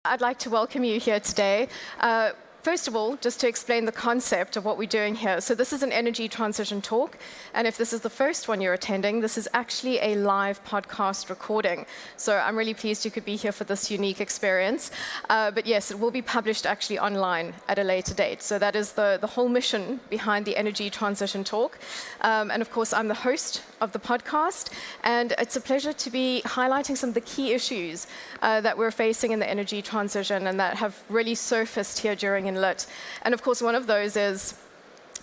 I'd like to welcome you here today. First of all, just to explain the concept of what we're doing here. So this is an energy transition talk, and if this is the first one you're attending, this is actually a live podcast recording. So I'm really pleased you could be here for this unique experience. But yes, it will be published actually online at a later date. So that is the whole mission behind the energy transition talk. And of course, I'm the host of the podcast, and it's a pleasure to be highlighting some of the key issues that we're facing in the energy transition and that have really surfaced here during Enlit. And of course, one of those is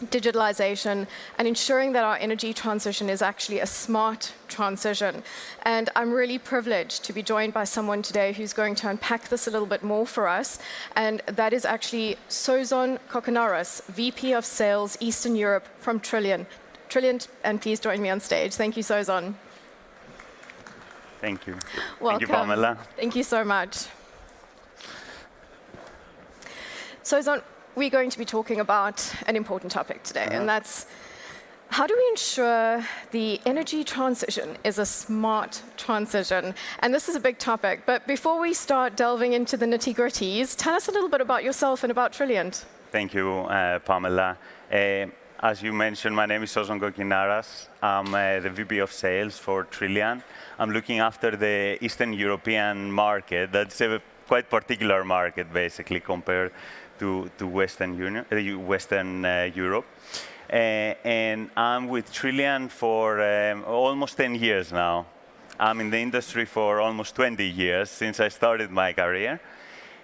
digitalization and ensuring that our energy transition is actually a smart transition. And I'm really privileged to be joined by someone today who's going to unpack this a little bit more for us. And that is actually Sozon Kokkinaras, VP of Sales Eastern Europe from Trilliant. Trilliant, and please join me on stage. Thank you, Sozon. Thank you. Welcome. Thank you, Pamela. Thank you so much. Sozon, we're going to be talking about an important topic today, and that's how do we ensure the energy transition is a smart transition? And this is a big topic, but before we start delving into the nitty-gritties, tell us a little bit about yourself and about Trilliant. Thank you, Pamela. As you mentioned, my name is Sozon Kokkinaras. I'm the VP of Sales for Trilliant. I'm looking after the Eastern European market. That's a quite particular market, basically, compared to Western Europe. And I'm with Trilliant for almost 10 years now. I'm in the industry for almost 20 years since I started my career.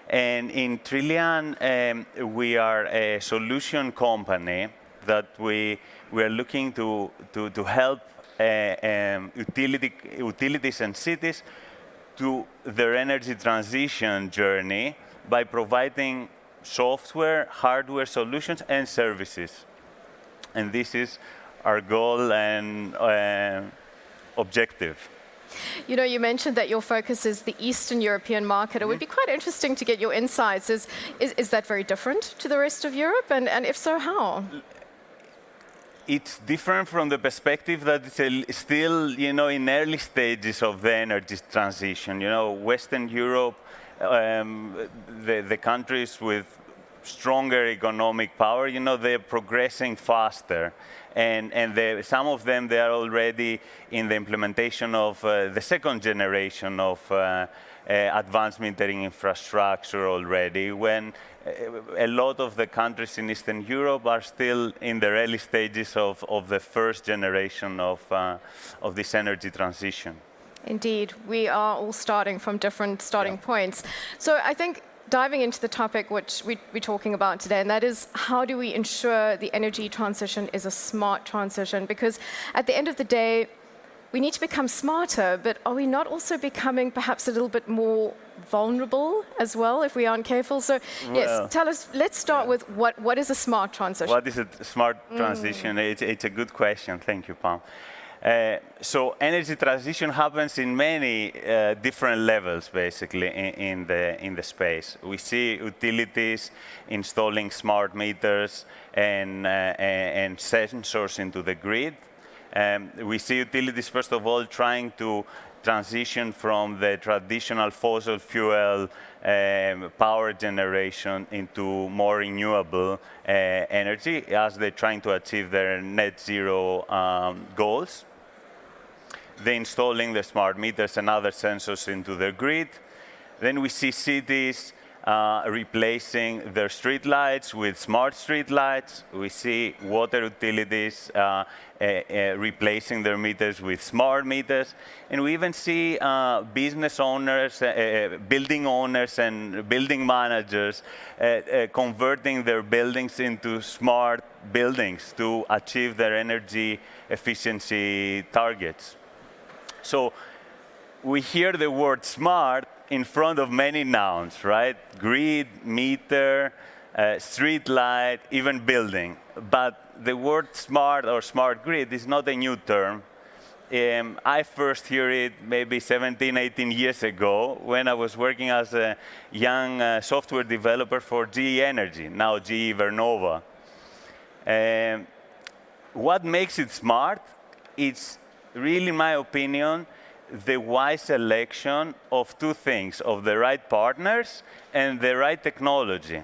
And in Trilliant, we are a solution company that we are looking to help utilities and cities to their energy transition journey by providing software, hardware solutions, and services. And this is our goal and objective. You know, you mentioned that your focus is the Eastern European market. It would be quite interesting to get your insights. Is that very different to the rest of Europe? And if so, how? It's different from the perspective that it's still, in early stages of the energy transition. Western Europe, the countries with stronger economic power, they're progressing faster. And some of them, they are already in the implementation of the second generation of advanced metering infrastructure already, when a lot of the countries in Eastern Europe are still in the early stages of the first generation of this energy transition. Indeed, we are all starting from different starting points. So I think diving into the topic which we're talking about today, and that is how do we ensure the energy transition is a smart transition? Because at the end of the day, we need to become smarter, but are we not also becoming perhaps a little bit more vulnerable as well if we aren't careful? So yes, tell us, let's start with what is a smart transition? What is a smart transition? It's a good question. Thank you, Pam. So energy transition happens in many different levels, basically, in the space. We see utilities installing smart meters and sensors into the grid. We see utilities, first of all, trying to transition from the traditional fossil fuel power generation into more renewable energy as they're trying to achieve their net zero goals. They're installing the smart meters and other sensors into their grid. Then we see cities replacing their street lights with smart street lights. We see water utilities replacing their meters with smart meters. And we even see business owners, building owners and building managers converting their buildings into smart buildings to achieve their energy efficiency targets. So we hear the word smart in front of many nouns, right? Grid, meter, street light, even building. But the word smart or smart grid is not a new term. I first heard it maybe 17, 18 years ago when I was working as a young software developer for GE Energy, now GE Vernova. What makes it smart? It's really, in my opinion, the wise selection of two things, of the right partners and the right technology.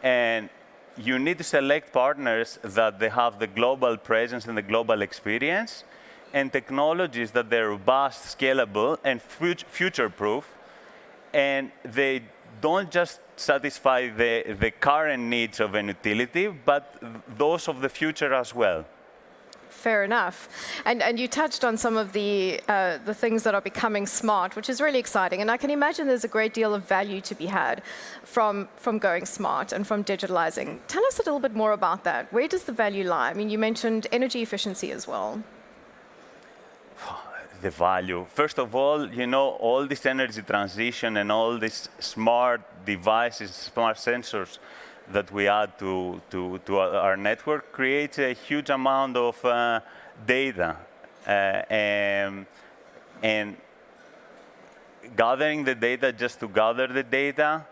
And you need to select partners that they have the global presence and the global experience, and technologies that they're robust, scalable, and future-proof, and they don't just satisfy the current needs of an utility, but those of the future as well. Fair enough. And you touched on some of the things that are becoming smart, which is really exciting. And I can imagine there's a great deal of value to be had from going smart and from digitalizing. Tell us a little bit more about that. Where does the value lie? I mean, you mentioned energy efficiency as well. The value. First of all, all this energy transition and all these smart devices, smart sensors that we add to our network creates a huge amount of data. And gathering the data just to gather the data,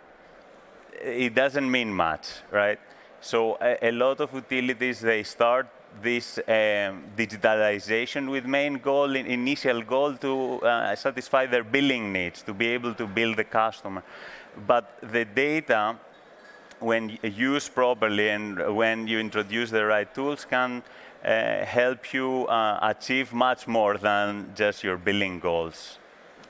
it doesn't mean much, right? So a lot of utilities, they start this digitalization with main goal, initial goal to satisfy their billing needs, to be able to bill the customer. But the data, when used properly and when you introduce the right tools, can help you achieve much more than just your billing goals.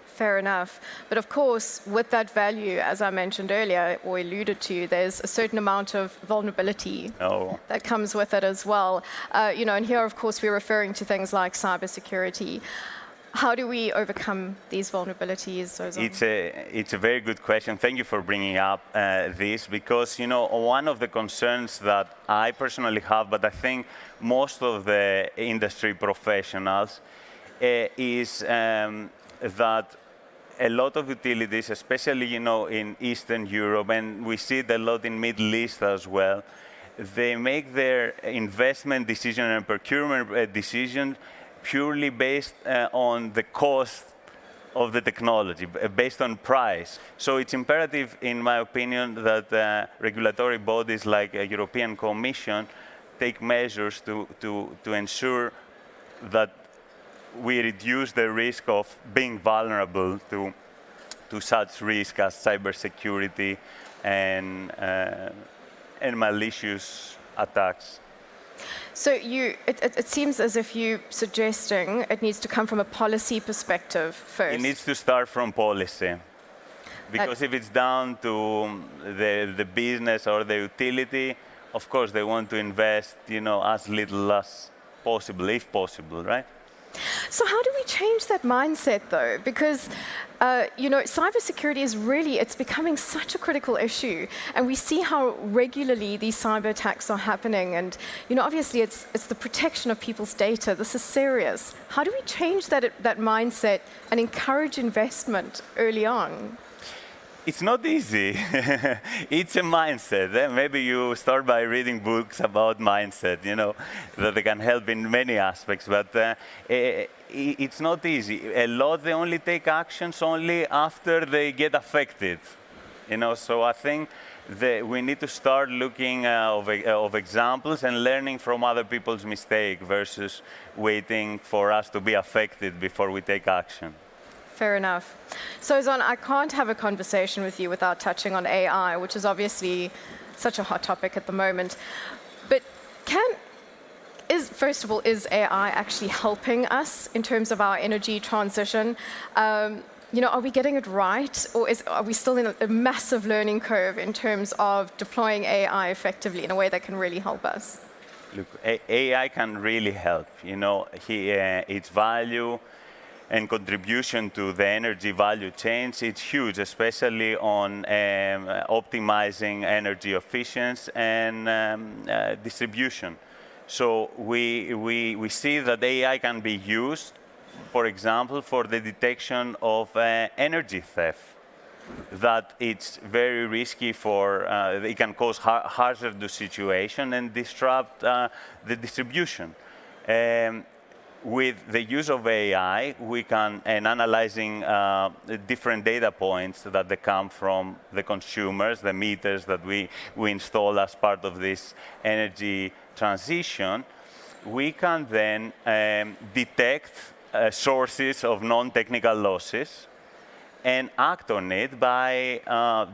Fair enough. But of course, with that value, as I mentioned earlier, or alluded to, there's a certain amount of vulnerability that comes with it as well. And here, of course, we're referring to things like cybersecurity. How do we overcome these vulnerabilities, Sozon? It's a very good question. Thank you for bringing up this, because one of the concerns that I personally have, but I think most of the industry professionals, is that a lot of utilities, especially in Eastern Europe, and we see it a lot in Middle East as well, they make their investment decision and procurement decision purely based on the cost of the technology, based on price. So it's imperative, in my opinion, that regulatory bodies like a European Commission take measures to ensure that we reduce the risk of being vulnerable to such risk as cybersecurity and malicious attacks. So it seems as if you're suggesting it needs to come from a policy perspective first. It needs to start from policy. Because if it's down to the business or the utility, of course they want to invest as little as possible, if possible, right? So how do we change that mindset, though? Because, cybersecurity is really, it's becoming such a critical issue. And we see how regularly these cyber attacks are happening. And, obviously, it's the protection of people's data. This is serious. How do we change that mindset and encourage investment early on? It's not easy. It's a mindset. Maybe you start by reading books about mindset, that they can help in many aspects. But it's not easy. A lot, they only take actions only after they get affected. So I think that we need to start looking of examples and learning from other people's mistakes versus waiting for us to be affected before we take action. Fair enough. Sozon, I can't have a conversation with you without touching on AI, which is obviously such a hot topic at the moment. But first of all, is AI actually helping us in terms of our energy transition? Are we getting it right? Or are we still in a massive learning curve in terms of deploying AI effectively in a way that can really help us? Look, AI can really help. Its value and contribution to the energy value chains, it's huge, especially on optimizing energy efficiency and distribution. So we see that AI can be used, for example, for the detection of energy theft. That it's very risky it can cause hazardous situation and disrupt the distribution. With the use of AI, we can, and analyzing different data points that they come from the consumers, the meters that we install as part of this energy transition, we can then detect sources of non-technical losses and act on it by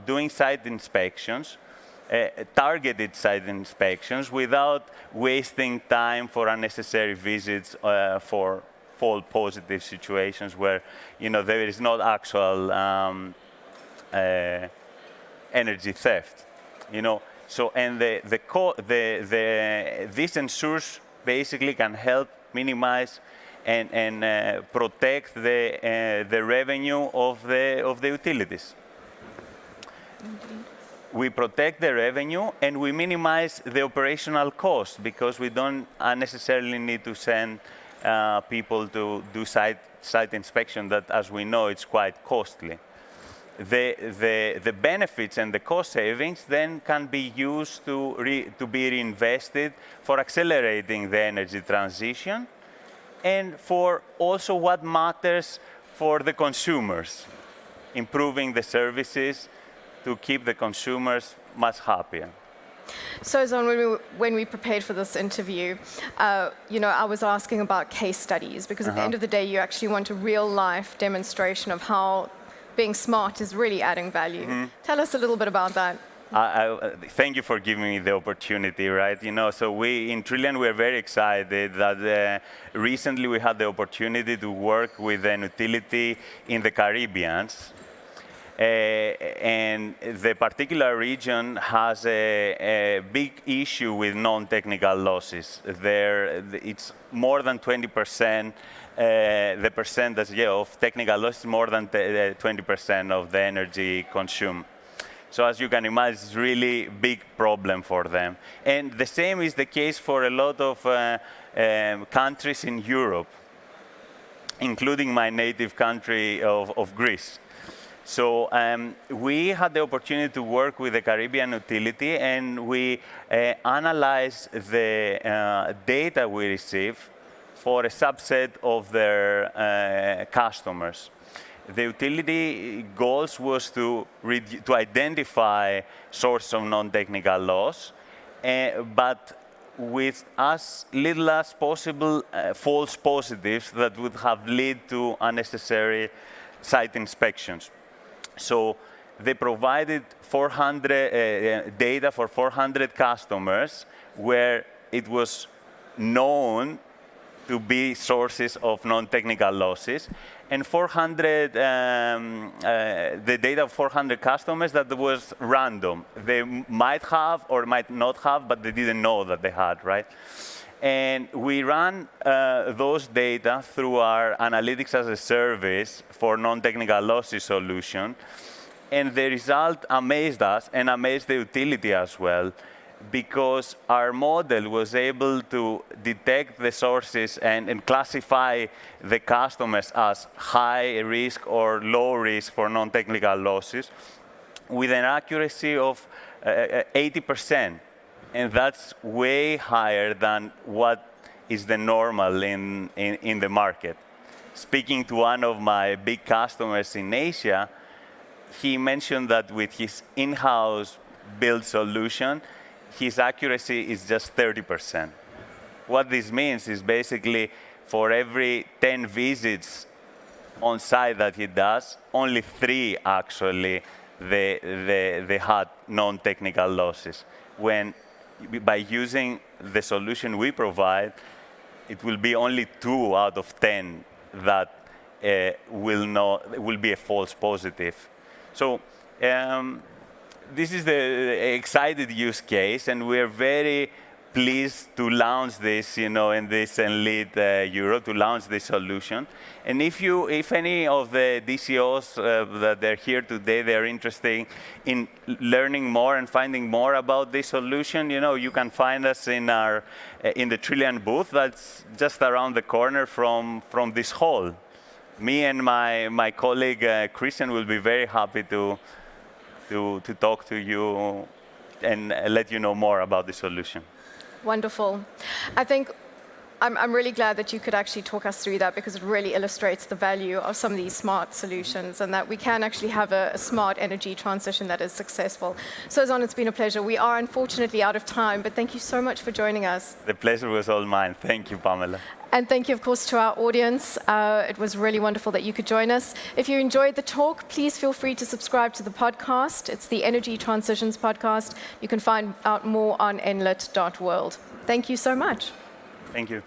doing site inspections, targeted site inspections without wasting time for unnecessary visits for false positive situations where there is not actual energy theft. So and this ensures basically can help minimize and protect the revenue of the utilities. Indeed. We protect the revenue and we minimize the operational cost because we don't unnecessarily need to send people to do site inspection that, as we know, it's quite costly. The benefits and the cost savings then can be used to be reinvested for accelerating the energy transition and for also what matters for the consumers, improving the services to keep the consumers much happier. Sozon, when we prepared for this interview, I was asking about case studies because at the end of the day, you actually want a real-life demonstration of how being smart is really adding value. Tell us a little bit about that. Thank you for giving me the opportunity, right? So we in Trilliant, we're very excited that recently we had the opportunity to work with an utility in the Caribbean. And the particular region has a big issue with non-technical losses. It's more than 20%. The percentage of technical loss is more than 20% of the energy consumed. So as you can imagine, it's really big problem for them. And the same is the case for a lot of countries in Europe, including my native country of Greece. So we had the opportunity to work with the Caribbean utility, and we analyzed the data we received for a subset of their customers. The utility goals was to identify sources of non-technical loss, but with as little as possible false positives that would have led to unnecessary site inspections. So they provided 400 data for 400 customers where it was known to be sources of non-technical losses, and 400 the data of 400 customers that was random. They might have or might not have, but they didn't know that they had, right? And we ran those data through our analytics as a service for non-technical losses solution. And the result amazed us and amazed the utility as well, because our model was able to detect the sources and classify the customers as high risk or low risk for non-technical losses with an accuracy of 80%. And that's way higher than what is the normal in the market. Speaking to one of my big customers in Asia, he mentioned that with his in-house build solution, his accuracy is just 30%. What this means is basically for every 10 visits on site that he does, only 3 actually they had non-technical losses. When by using the solution we provide, it will be only 2 out of 10 that will be a false positive. So this is the excited use case, and we're very pleased to launch this, in this Enlit Europe, to launch this solution. And if any of the DCOs that they're here today, they're interested in learning more and finding more about this solution, you can find us in the Trilliant booth that's just around the corner from this hall. Me and my colleague Christian will be very happy to talk to you and let you know more about the solution. Wonderful. I think I'm really glad that you could actually talk us through that, because it really illustrates the value of some of these smart solutions and that we can actually have a smart energy transition that is successful. Sozon, it's been a pleasure. We are unfortunately out of time, but thank you so much for joining us. The pleasure was all mine. Thank you, Pamela. And thank you, of course, to our audience. It was really wonderful that you could join us. If you enjoyed the talk, please feel free to subscribe to the podcast. It's the Energy Transitions podcast. You can find out more on enlit.world. Thank you so much. Thank you.